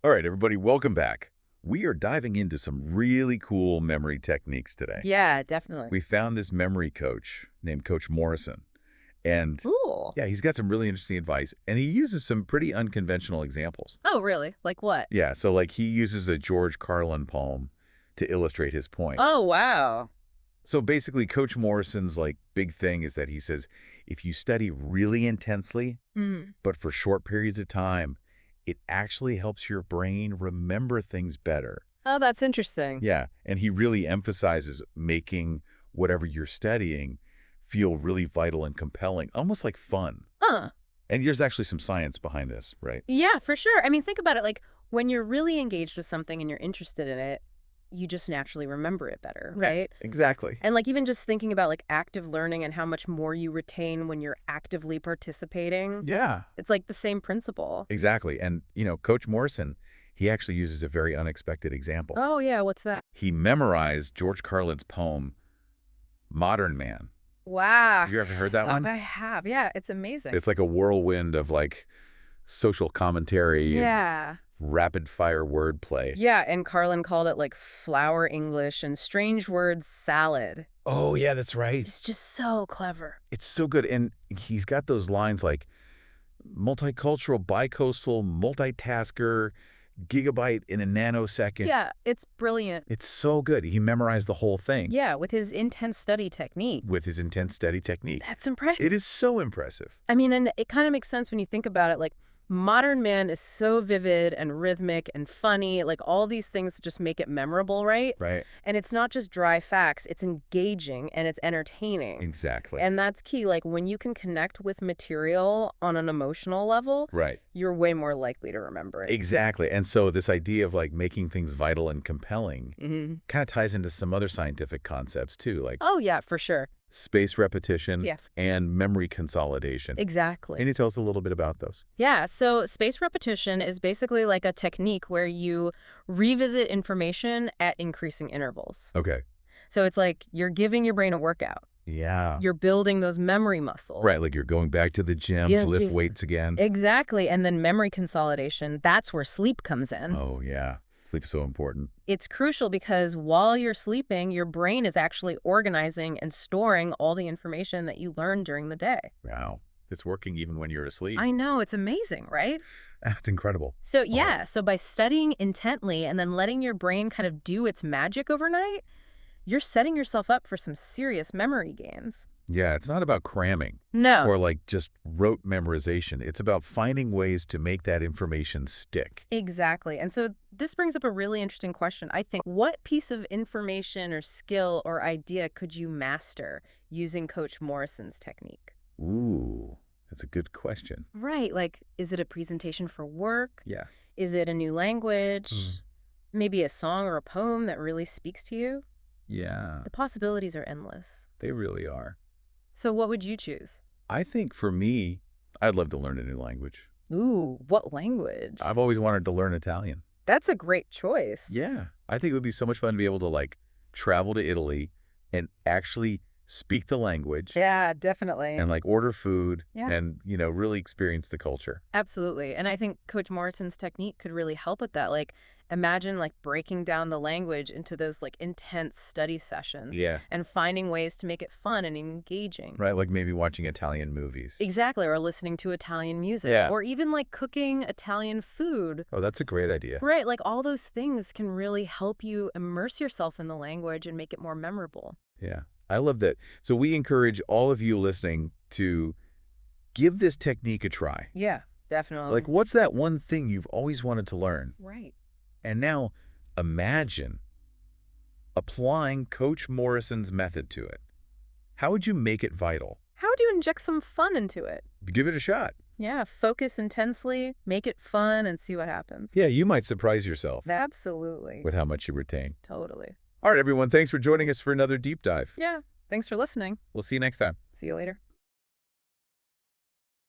All right, everybody, welcome back. We are diving into some really cool memory techniques today. Yeah, definitely. We found this memory coach named Coach Morrison. And Cool. yeah, he's got some really interesting advice, and he uses some pretty unconventional examples. Oh, really? Like what? Yeah, so like he uses a George Carlin poem to illustrate his point. Oh, wow. So basically, Coach Morrison's like big thing is that he says, if you study really intensely, Mm. but for short periods of time, it actually helps your brain remember things better. Oh, that's interesting. Yeah, and he really emphasizes making whatever you're studying feel really vital and compelling, almost like fun. Huh. And there's actually some science behind this, right? Yeah, for sure. I mean, think about it. Like when you're really engaged with something and you're interested in it, you just naturally remember it better, right? Exactly. And like even just thinking about like active learning and how much more you retain when you're actively participating, Yeah. it's like the same principle. Exactly. And, Coach Morrison, he actually uses a very unexpected example. Oh, yeah. What's that? He memorized George Carlin's poem, Modern Man. Wow. Have you ever heard that one? I have. Yeah, it's amazing. It's like a whirlwind of like social commentary and Yeah. rapid fire wordplay. Yeah, and Carlin called it like flower English and strange words salad. Oh, yeah, that's right. It's just so clever. It's so good. And he's got those lines like multicultural, bicoastal, multitasker, gigabyte in a nanosecond. Yeah, it's brilliant. It's so good. He memorized the whole thing Yeah, with his intense study technique. with his intense study technique. That's impressive. It is so impressive. I mean, and it kind of makes sense when you think about it. Like, Modern Man is so vivid and rhythmic and funny, like all these things that just make it memorable, right? Right. And it's not just dry facts, it's engaging and it's entertaining. Exactly. And that's key. Like, when you can connect with material on an emotional level, right. you're way more likely to remember it. Exactly. And so this idea of like making things vital and compelling Mm-hmm. kind of ties into some other scientific concepts too, like Oh, yeah, for sure. space repetition Yes. and memory consolidation. Exactly. Can you tell us a little bit about those? Yeah, so space repetition is basically like a technique where you revisit information at increasing intervals. Okay. So it's like you're giving your brain a workout. Yeah. You're building those memory muscles. Right, like you're going back to the gym Yeah, to lift yeah. weights again. Exactly. And then memory consolidation, that's where sleep comes in. Oh, yeah. Sleep's so important. It's crucial because while you're sleeping, your brain is actually organizing and storing all the information that you learned during the day. Wow. It's working even when you're asleep. I know, it's amazing, right? That's incredible. So yeah, so by studying intently and then letting your brain kind of do its magic overnight, you're setting yourself up for some serious memory gains. Yeah, it's not about cramming No. or like just rote memorization. It's about finding ways to make that information stick. Exactly. And so this brings up a really interesting question. I think, what piece of information or skill or idea could you master using Coach Morrison's technique? Ooh, that's a good question. Right. Like, is it a presentation for work? Yeah. Is it a new language? Mhm. Maybe a song or a poem that really speaks to you? Yeah, The possibilities are endless. they really are. So what would you choose? I think for me, I'd love to learn a new language. Ooh, what language? I've always wanted to learn Italian. That's a great choice. Yeah. I think it would be so much fun to be able to like travel to Italy and actually speak the language Yeah, definitely. and like order food Yeah. and, really experience the culture. Absolutely. And I think Coach Morrison's technique could really help with that. Like, imagine like breaking down the language into those like intense study sessions Yeah. and finding ways to make it fun and engaging. Right. Like maybe watching Italian movies. Exactly. Or listening to Italian music. Yeah. Or even like cooking Italian food. Oh, that's a great idea. Right. Like all those things can really help you immerse yourself in the language and make it more memorable. Yeah. I love that. So we encourage all of you listening to give this technique a try. Yeah, definitely. Like, what's that one thing you've always wanted to learn? Right. And now imagine applying Coach Morrison's method to it. How would you make it vital? How do you inject some fun into it? Give it a shot. Yeah, focus intensely, make it fun, and see what happens. Yeah, you might surprise yourself Absolutely. with how much you retain. Totally. All right, everyone, thanks for joining us for another deep dive. Yeah. Thanks for listening. We'll see you next time. See you later.